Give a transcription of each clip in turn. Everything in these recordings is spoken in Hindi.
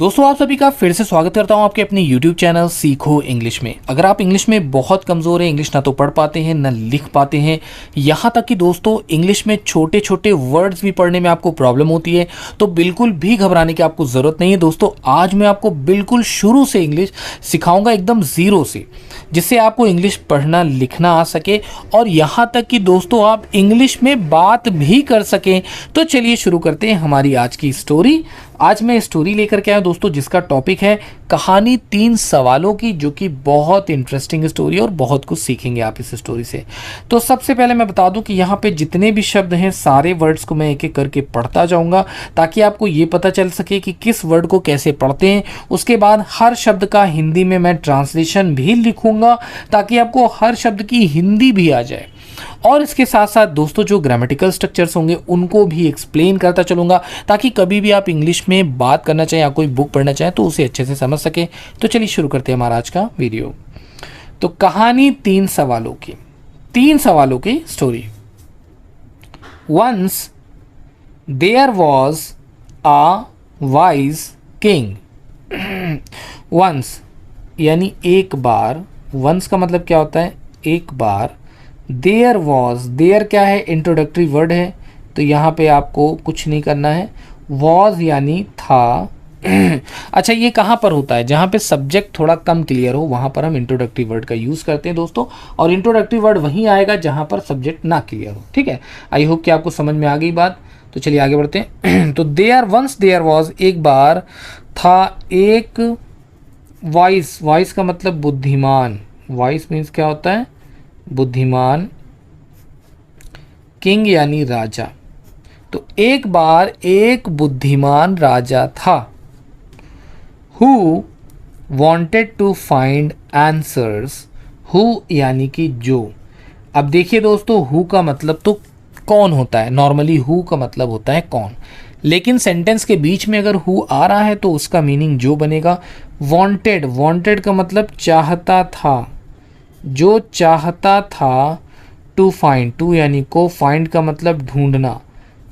दोस्तों आप सभी का फिर से स्वागत करता हूं आपके अपने YouTube चैनल सीखो इंग्लिश में। अगर आप इंग्लिश में बहुत कमज़ोर हैं, इंग्लिश ना तो पढ़ पाते हैं ना लिख पाते हैं, यहाँ तक कि दोस्तों इंग्लिश में छोटे छोटे वर्ड्स भी पढ़ने में आपको प्रॉब्लम होती है, तो बिल्कुल भी घबराने की आपको ज़रूरत नहीं है। दोस्तों आज मैं आपको बिल्कुल शुरू से इंग्लिश सिखाऊंगा, एकदम ज़ीरो से, जिससे आपको इंग्लिश पढ़ना लिखना आ सके और यहाँ तक कि दोस्तों आप इंग्लिश में बात भी कर सकें। तो चलिए शुरू करते हैं हमारी आज की स्टोरी। आज मैं स्टोरी लेकर के आया दोस्तों, जिसका टॉपिक है कहानी 3 सवालों की, जो कि बहुत इंटरेस्टिंग स्टोरी है और बहुत कुछ सीखेंगे आप इस स्टोरी से। तो सबसे पहले मैं बता दूं कि यहाँ पे जितने भी शब्द हैं सारे वर्ड्स को मैं एक एक करके पढ़ता जाऊंगा, ताकि आपको ये पता चल सके कि किस वर्ड को कैसे पढ़ते हैं। उसके बाद हर शब्द का हिंदी में मैं ट्रांसलेशन भी लिखूंगा, ताकि आपको हर शब्द की हिंदी भी आ जाए। और इसके साथ साथ दोस्तों जो ग्रामेटिकल स्ट्रक्चर्स होंगे उनको भी एक्सप्लेन करता चलूंगा, ताकि कभी भी आप इंग्लिश में बात करना चाहें या कोई बुक पढ़ना चाहें तो उसे अच्छे से समझ सकें। तो चलिए शुरू करते हैं हमारा आज का वीडियो। तो कहानी 3 सवालों की story. Once there was a wise king. Once यानी एक बार, वंस का मतलब क्या होता है? एक बार। देयर वॉज, देयर क्या है? इंट्रोडक्टरी वर्ड है, तो यहाँ पे आपको कुछ नहीं करना है। वॉज यानी था। अच्छा, ये कहाँ पर होता है? जहाँ पे सब्जेक्ट थोड़ा कम क्लियर हो वहाँ पर हम इंट्रोडक्टरी वर्ड का यूज़ करते हैं दोस्तों, और इंट्रोडक्टरी वर्ड वहीं आएगा जहाँ पर सब्जेक्ट ना क्लियर हो। ठीक है, आई होप कि आपको समझ में आ गई बात। तो चलिए आगे बढ़ते हैं। तो वंस देयर वॉज, एक बार था एक वाइस। वाइस का मतलब बुद्धिमान। वाइस मीन्स क्या होता है? बुद्धिमान। किंग यानी राजा। तो एक बार एक बुद्धिमान राजा था। Who wanted to find answers. Who यानी कि जो। अब देखिए दोस्तों, हु का मतलब तो कौन होता है? नॉर्मली हु का मतलब होता है कौन, लेकिन सेंटेंस के बीच में अगर हु आ रहा है तो उसका मीनिंग जो बनेगा। वॉन्टेड, वॉन्टेड का मतलब चाहता था, जो चाहता था। टू फाइंड, टू यानी को, फाइंड का मतलब ढूंढना,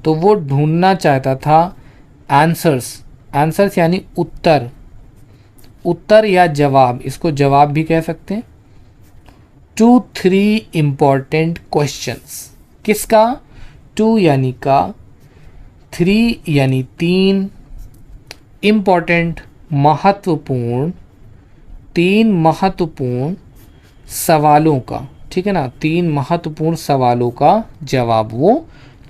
तो वो ढूंढना चाहता था। आंसर्स, आंसर्स यानी उत्तर, उत्तर या जवाब, इसको जवाब भी कह सकते हैं। To 3 important questions. किसका? 2 यानी का, 3 यानी 3, इम्पॉर्टेंट महत्वपूर्ण, 3 महत्वपूर्ण सवालों का। ठीक है ना, 3 महत्वपूर्ण सवालों का जवाब वो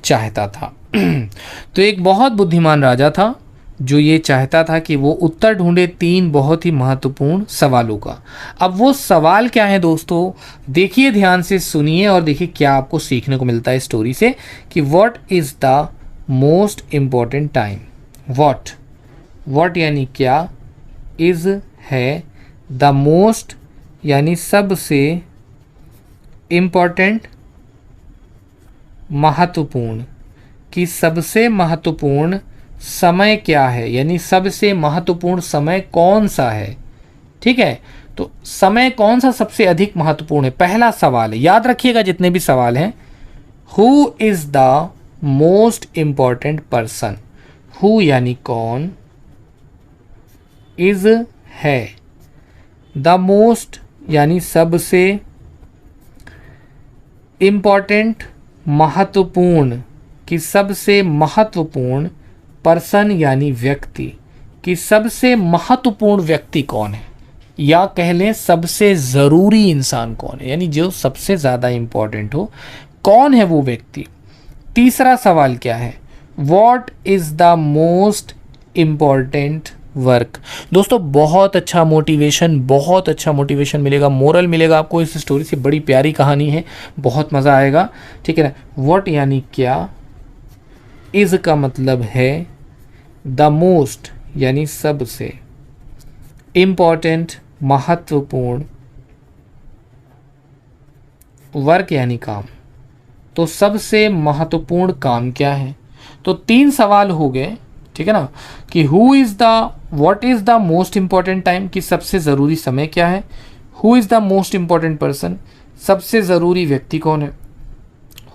चाहता था। तो एक बहुत बुद्धिमान राजा था जो ये चाहता था कि वो उत्तर ढूंढे 3 बहुत ही महत्वपूर्ण सवालों का। अब वो सवाल क्या है दोस्तों? देखिए, ध्यान से सुनिए और देखिए क्या आपको सीखने को मिलता है स्टोरी से कि what is the most important time. What, what यानी क्या, इज है, द मोस्ट यानी सबसे, इम्पॉर्टेंट महत्वपूर्ण, कि सबसे महत्वपूर्ण समय क्या है, यानी सबसे महत्वपूर्ण समय कौन सा है। ठीक है, तो समय कौन सा सबसे अधिक महत्वपूर्ण है, पहला सवाल है। याद रखिएगा जितने भी सवाल हैं। Who is the most important person. Who यानी कौन, इज है, द मोस्ट यानी सबसे, इम्पॉर्टेंट महत्वपूर्ण, कि सबसे महत्वपूर्ण, पर्सन यानी व्यक्ति, कि सबसे महत्वपूर्ण व्यक्ति कौन है, या कह लें सबसे ज़रूरी इंसान कौन है, यानी जो सबसे ज़्यादा इम्पॉर्टेंट हो, कौन है वो व्यक्ति। तीसरा सवाल क्या है? What is the most important work. दोस्तों बहुत अच्छा मोटिवेशन मिलेगा, मोरल मिलेगा आपको इस स्टोरी से। बड़ी प्यारी कहानी है, बहुत मज़ा आएगा। ठीक है ना। व्हाट यानी क्या, इज़ का मतलब है, द मोस्ट यानी सबसे, इम्पॉर्टेंट महत्वपूर्ण, वर्क यानी काम। तो सबसे महत्वपूर्ण काम क्या है? तो 3 सवाल हो गए। ठीक है ना, कि what is the most important time, कि सबसे ज़रूरी समय क्या है। Who is the most important person, सबसे ज़रूरी व्यक्ति कौन है।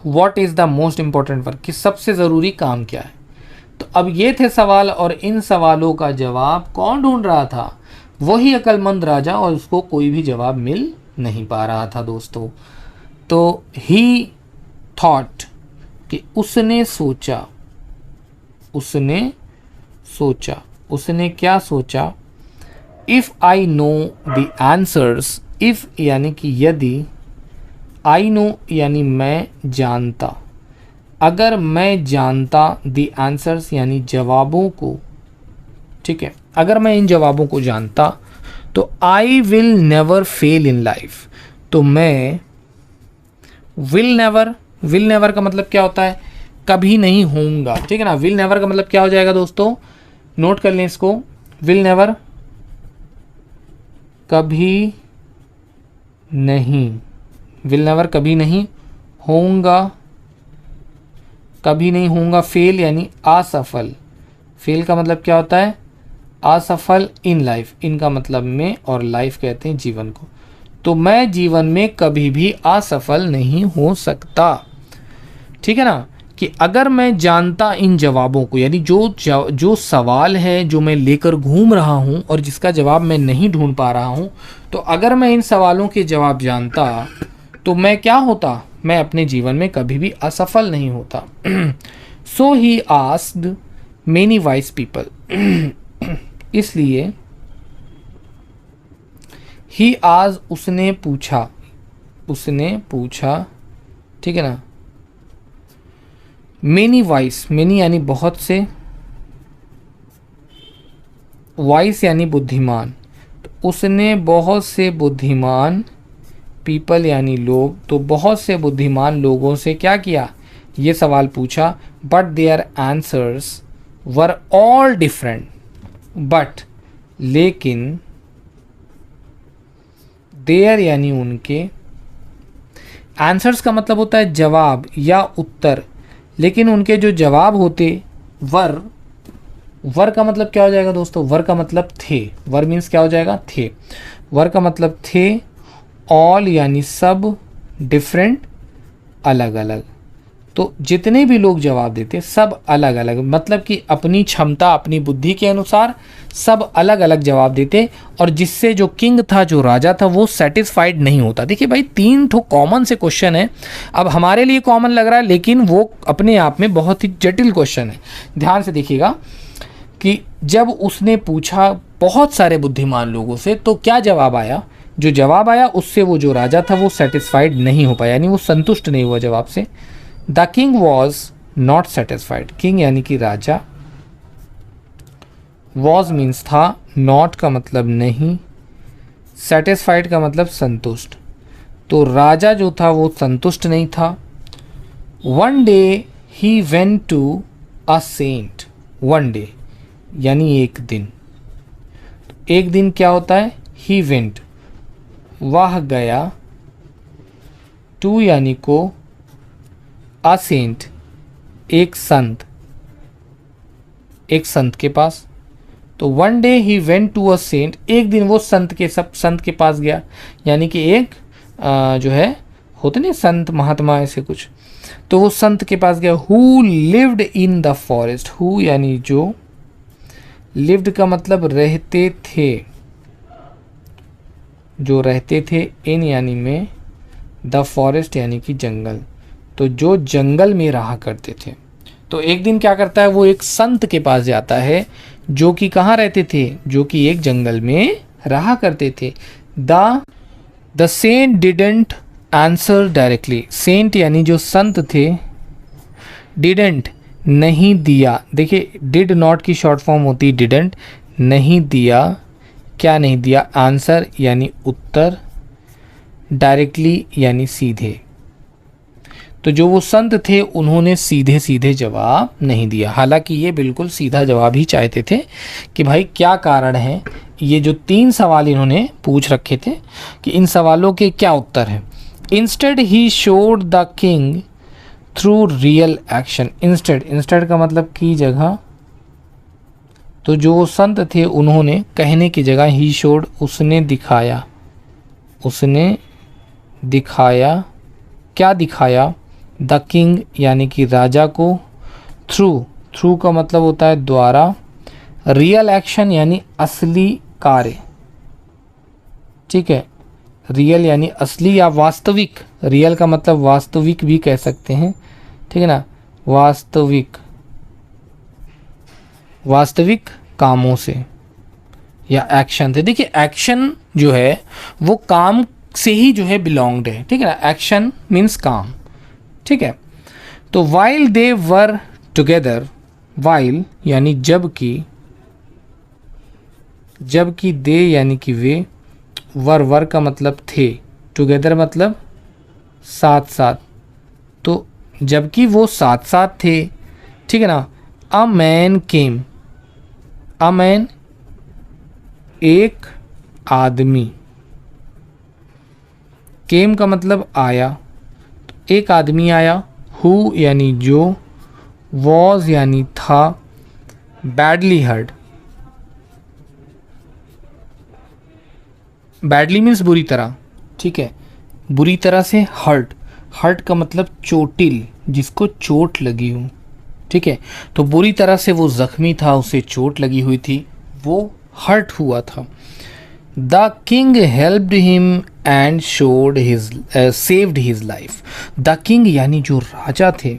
What is the most important work, कि सबसे ज़रूरी काम क्या है। तो अब ये थे सवाल, और इन सवालों का जवाब कौन ढूंढ रहा था? वही अक्लमंद राजा, और उसको कोई भी जवाब मिल नहीं पा रहा था दोस्तों। तो ही थॉट कि उसने सोचा, उसने क्या सोचा? If I know the answers, if यानी कि यदि, आई नो यानी मैं जानता, अगर मैं जानता द आंसर्स यानी जवाबों को, ठीक है, अगर मैं इन जवाबों को जानता तो I will never fail in life, तो मैं विल नेवर का मतलब क्या होता है? कभी नहीं होऊंगा, ठीक है ना। विल नेवर का मतलब क्या हो जाएगा दोस्तों? नोट कर लें इसको। विल नेवर कभी नहीं, विल नेवर कभी नहीं होऊंगा, कभी नहीं होऊंगा। फेल यानी असफल, फेल का मतलब क्या होता है? असफल इन लाइफ, इनका मतलब में, और लाइफ कहते हैं जीवन को। तो मैं जीवन में कभी भी असफल नहीं हो सकता, ठीक है ना। कि अगर मैं जानता इन जवाबों को, यानी जो सवाल है जो मैं लेकर घूम रहा हूँ और जिसका जवाब मैं नहीं ढूंढ पा रहा हूँ, तो अगर मैं इन सवालों के जवाब जानता तो मैं क्या होता? मैं अपने जीवन में कभी भी असफल नहीं होता। So he asked many wise people, इसलिए ही आज उसने पूछा, ठीक है ना। मेनी वाइस, मेनी यानी बहुत से, वाइस यानी बुद्धिमान, तो उसने बहुत से बुद्धिमान, पीपल यानी लोग, तो बहुत से बुद्धिमान लोगों से क्या किया? ये सवाल पूछा। But their answers were all different, but लेकिन, देयर यानी उनके, आंसर्स का मतलब होता है जवाब या उत्तर, लेकिन उनके जो जवाब होते, वर का मतलब क्या हो जाएगा दोस्तों? वर का मतलब थे, वर मीन्स क्या हो जाएगा? थे। वर का मतलब थे, ऑल यानी सब, डिफरेंट अलग अलग। तो जितने भी लोग जवाब देते सब अलग अलग, मतलब कि अपनी क्षमता, अपनी बुद्धि के अनुसार सब अलग अलग जवाब देते, और जिससे जो किंग था, जो राजा था, वो सेटिस्फाइड नहीं होता। देखिए भाई, 3 ठो कॉमन से क्वेश्चन है। अब हमारे लिए कॉमन लग रहा है, लेकिन वो अपने आप में बहुत ही जटिल क्वेश्चन है। ध्यान से देखिएगा कि जब उसने पूछा बहुत सारे बुद्धिमान लोगों से, तो क्या जवाब आया? जो जवाब आया उससे वो जो राजा था वो सेटिस्फाइड नहीं हो पाया, यानी वो संतुष्ट नहीं हुआ जवाब से। The king was not satisfied, king यानी कि राजा, वॉज मीन्स था, नॉट का मतलब नहीं, सेटिस्फाइड का मतलब संतुष्ट। तो राजा जो था वो संतुष्ट नहीं था। One day he went to a saint, one day यानी एक दिन, एक दिन क्या होता है? ही वेंट, वह गया, टू यानी को, अ सेंट एक संत, एक संत के पास। तो one day he went to a saint, एक दिन वो संत के पास गया, यानी कि एक जो है होते नहीं संत महात्मा ऐसे कुछ, तो वो संत के पास गया। Who lived in the forest, who यानी जो, लिव्ड का मतलब रहते थे, जो रहते थे, इन यानी में, द फॉरेस्ट यानी कि जंगल, तो जो जंगल में रहा करते थे। तो एक दिन क्या करता है? वो एक संत के पास जाता है जो कि कहाँ रहते थे? जो कि एक जंगल में रहा करते थे। The saint didn't answer directly, saint यानी जो संत थे, डिडंट नहीं दिया, देखिए डिड नॉट की शॉर्ट फॉर्म होती है डिडंट, नहीं दिया, क्या नहीं दिया? आंसर यानी उत्तर, डायरेक्टली यानी सीधे। तो जो वो संत थे उन्होंने सीधे सीधे जवाब नहीं दिया, हालांकि ये बिल्कुल सीधा जवाब ही चाहते थे कि भाई क्या कारण है। ये जो 3 सवाल इन्होंने पूछ रखे थे कि इन सवालों के क्या उत्तर हैं। Instead he showed the king through real action, instead का मतलब की जगह, तो जो संत थे उन्होंने कहने की जगह ही शोड उसने दिखाया, क्या दिखाया? द किंग यानी कि राजा को, थ्रू का मतलब होता है द्वारा, रियल एक्शन यानी असली कार्य, ठीक है, रियल यानी असली या वास्तविक, रियल का मतलब वास्तविक भी कह सकते हैं, ठीक है ना, वास्तविक, वास्तविक कामों से या एक्शन थे। देखिए एक्शन जो है वो काम से ही जो है बिलोंग्ड है, ठीक है ना, एक्शन मीन्स काम, ठीक है। तो while they were together, while यानी जबकि, जबकि दे यानी कि वे, वर का मतलब थे, टुगेदर मतलब साथ साथ, तो जबकि वो साथ साथ थे, ठीक है ना। A man came, a man एक आदमी, केम का मतलब आया, तो एक आदमी आया, हु यानी जो, वॉज यानी था, बैडली हर्ट, बैडली मीन्स बुरी तरह, ठीक है, बुरी तरह से, हर्ट, हर्ट का मतलब चोटिल, जिसको चोट लगी हो, ठीक है, तो बुरी तरह से वो जख्मी था, उसे चोट लगी हुई थी, वो हर्ट हुआ था। The king helped him and showed his saved his life, the king यानी जो राजा थे,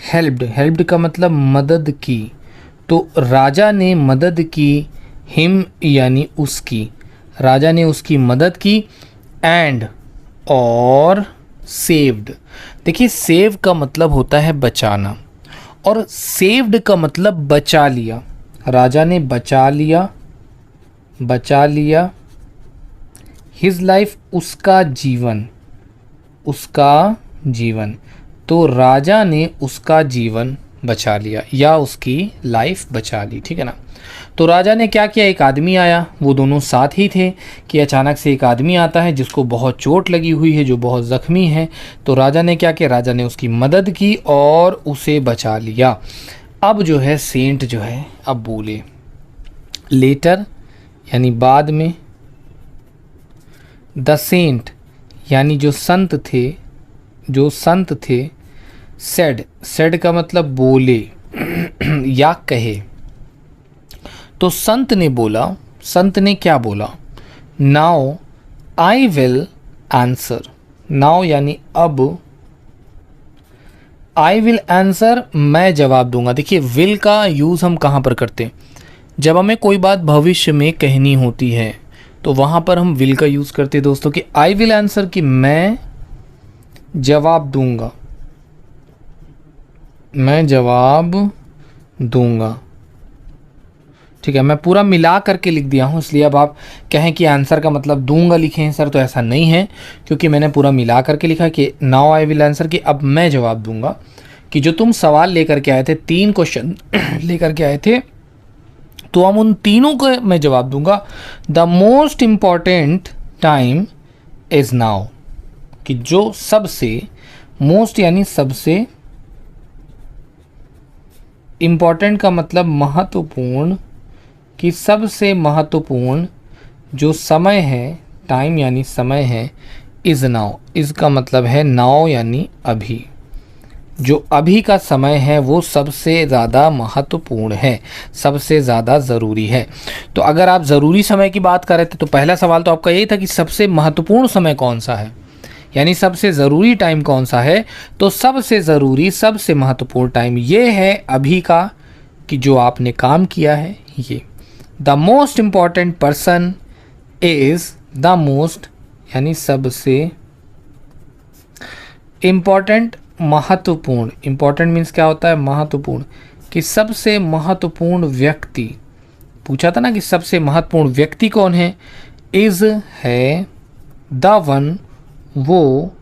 हेल्प्ड, हेल्प्ड का मतलब मदद की, तो राजा ने मदद की, हिम यानी उसकी, राजा ने उसकी मदद की, एंड और सेव्ड, देखिए सेव का मतलब होता है बचाना, और सेव्ड का मतलब बचा लिया, राजा ने बचा लिया, बचा लिया, हिज लाइफ उसका जीवन, उसका जीवन, तो राजा ने उसका जीवन बचा लिया या उसकी लाइफ बचा ली, ठीक है ना। तो राजा ने क्या किया, एक आदमी आया, वो दोनों साथ ही थे कि अचानक से एक आदमी आता है जिसको बहुत चोट लगी हुई है, जो बहुत ज़ख्मी है, तो राजा ने क्या किया, राजा ने उसकी मदद की और उसे बचा लिया। अब जो है सेंट जो है अब बोले, लेटर यानी बाद में, द सेंट यानी जो संत थे, जो संत थे, सेड, सेड का मतलब बोले या कहे, तो संत ने बोला, संत ने क्या बोला, now I will answer, now यानी अब, आई विल आंसर मैं जवाब दूंगा। देखिए विल का यूज़ हम कहाँ पर करते हैं, जब हमें कोई बात भविष्य में कहनी होती है तो वहाँ पर हम विल का यूज़ करते हैं दोस्तों, कि आई विल आंसर कि मैं जवाब दूंगा, मैं जवाब दूंगा, ठीक है। मैं पूरा मिला करके लिख दिया हूँ, इसलिए अब आप कहें कि आंसर का मतलब दूंगा लिखे हैं सर, तो ऐसा नहीं है, क्योंकि मैंने पूरा मिला करके लिखा कि नाउ आई विल आंसर, कि अब मैं जवाब दूंगा, कि जो तुम सवाल लेकर के आए थे, 3 क्वेश्चन लेकर के आए थे, तो हम उन तीनों को मैं जवाब दूंगा। The most important time is now, कि जो सबसे, मोस्ट यानी सबसे, इम्पॉर्टेंट का मतलब महत्वपूर्ण, कि सबसे महत्वपूर्ण जो समय है, टाइम यानी समय है, इज़ नाउ, इज़ का मतलब है नाउ यानी अभी, जो अभी का समय है वो सबसे ज़्यादा महत्वपूर्ण है, सबसे ज़्यादा ज़रूरी है। तो अगर आप ज़रूरी समय की बात कर रहे थे तो पहला सवाल तो आपका यही था कि सबसे महत्वपूर्ण समय कौन सा है, यानी सबसे ज़रूरी टाइम कौन सा है, तो सबसे ज़रूरी, सबसे महत्वपूर्ण टाइम ये है अभी का, कि जो आपने काम किया है ये। The most important person is, the most यानी सबसे, इम्पॉर्टेंट महत्वपूर्ण, इम्पॉर्टेंट मीन्स क्या होता है, महत्वपूर्ण, कि सबसे महत्वपूर्ण व्यक्ति, पूछा था ना कि सबसे महत्वपूर्ण व्यक्ति कौन है, इज़ है, द वन वो,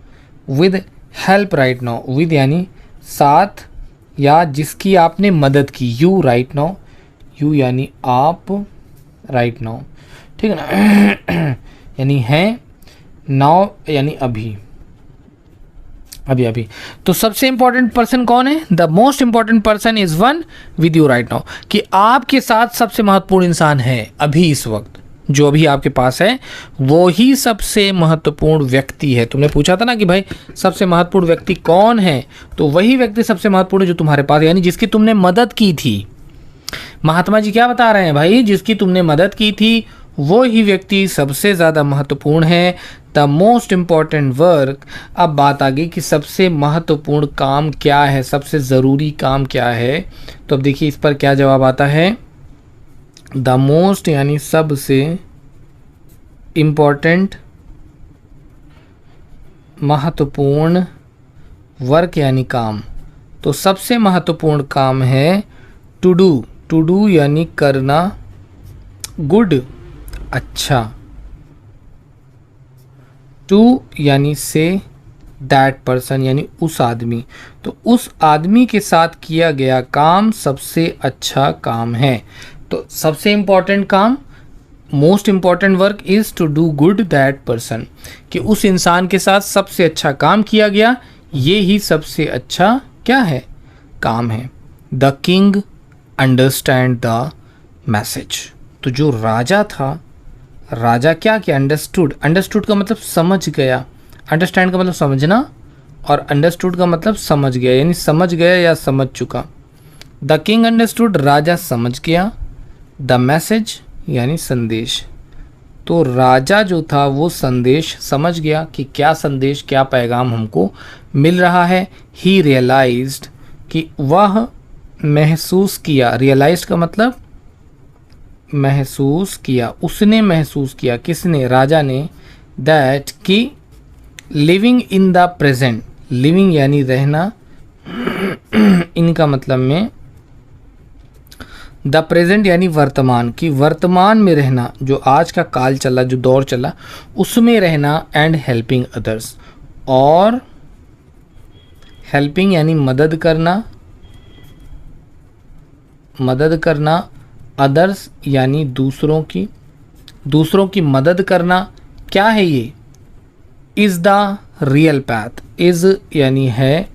with help right now, with यानी साथ या जिसकी आपने मदद की, यू राइट नाउ, यू यानी आप, राइट नाउ, ठीक है ना, यानी हैं, नाउ यानी अभी, अभी अभी। तो सबसे इंपॉर्टेंट पर्सन कौन है, the most important person is one with you right now, कि आपके साथ सबसे महत्वपूर्ण इंसान है अभी इस वक्त, जो अभी आपके पास है वो ही सबसे महत्वपूर्ण व्यक्ति है। तुमने पूछा था ना कि भाई सबसे महत्वपूर्ण व्यक्ति कौन है, तो वही व्यक्ति सबसे महत्वपूर्ण है जो तुम्हारे पास, यानी जिसकी तुमने मदद की थी। महात्मा जी क्या बता रहे हैं भाई, जिसकी तुमने मदद की थी वो ही व्यक्ति सबसे ज़्यादा महत्वपूर्ण है। The most important work. अब बात आ गई कि सबसे महत्वपूर्ण काम क्या है, सबसे ज़रूरी काम क्या है। तो अब देखिए इस पर क्या जवाब आता है। द मोस्ट यानी सबसे इम्पॉर्टेंट, महत्वपूर्ण, वर्क यानी काम। तो सबसे महत्वपूर्ण काम है टू डू। टू डू यानी करना, गुड अच्छा, टू यानी से, दैट पर्सन यानी उस आदमी। तो उस आदमी के साथ किया गया काम सबसे अच्छा काम है। तो सबसे इम्पॉर्टेंट काम, most important work is to do good that person, कि उस इंसान के साथ सबसे अच्छा काम किया गया, ये ही सबसे अच्छा क्या है, काम है। The king understand the message. तो जो राजा था, राजा क्या किया, अंडरस्टूड। अंडरस्टूड का मतलब समझ गया, अंडरस्टैंड का मतलब समझना, और अंडरस्टूड का मतलब समझ गया, यानी समझ गया या समझ चुका। द किंग अंडरस्टूड, राजा समझ गया। द मैसेज यानी संदेश। तो राजा जो था वो संदेश समझ गया कि क्या संदेश, क्या पैगाम हमको मिल रहा है। ही रियलाइज्ड, कि वह महसूस किया। रियलाइज्ड का मतलब महसूस किया, उसने महसूस किया, किसने, राजा ने। दैट कि living in the present, living यानी रहना, इनका मतलब में द प्रेजेंट यानी वर्तमान, कि वर्तमान में रहना, जो आज का काल चला, जो दौर चला उसमें रहना। एंड हेल्पिंग अदर्स, और हेल्पिंग यानी मदद करना, मदद करना, अदर्स यानी दूसरों की, दूसरों की मदद करना। क्या है ये, is the real path. Is यानी है,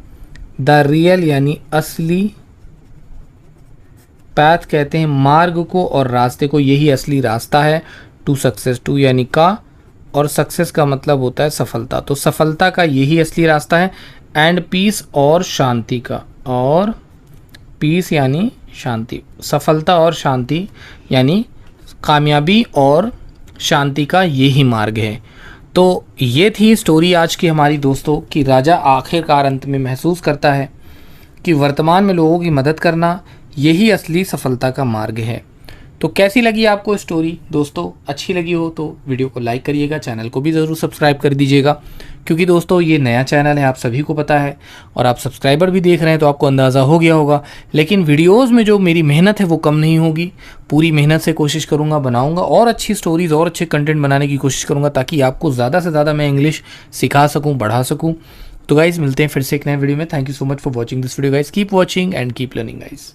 द रियल यानी असली, पैथ कहते हैं मार्ग को और रास्ते को, यही असली रास्ता है। टू सक्सेस, टू यानी का, और सक्सेस का मतलब होता है सफलता। तो सफलता का यही असली रास्ता है। एंड पीस और शांति का, और पीस यानी शांति, सफलता और शांति यानी कामयाबी और शांति का यही मार्ग है। तो ये थी स्टोरी आज की हमारी दोस्तों, कि राजा आखिरकार अंत में महसूस करता है कि वर्तमान में लोगों की मदद करना यही असली सफलता का मार्ग है। तो कैसी लगी आपको स्टोरी दोस्तों, अच्छी लगी हो तो वीडियो को लाइक करिएगा, चैनल को भी ज़रूर सब्सक्राइब कर दीजिएगा, क्योंकि दोस्तों ये नया चैनल है, आप सभी को पता है, और आप सब्सक्राइबर भी देख रहे हैं तो आपको अंदाज़ा हो गया होगा। लेकिन वीडियोस में जो मेरी मेहनत है वो कम नहीं होगी, पूरी मेहनत से कोशिश करूँगा, बनाऊँगा और अच्छी स्टोरीज़ और अच्छे कंटेंट बनाने की कोशिश करूँगा, ताकि आपको ज़्यादा से ज़्यादा मैं इंग्लिश सिखा सकूँ, बढ़ा सकूँ। तो गाइज़ मिलते हैं फिर से एक नए वीडियो में। Thank you so much for watching this video guys, keep watching and keep learning guys.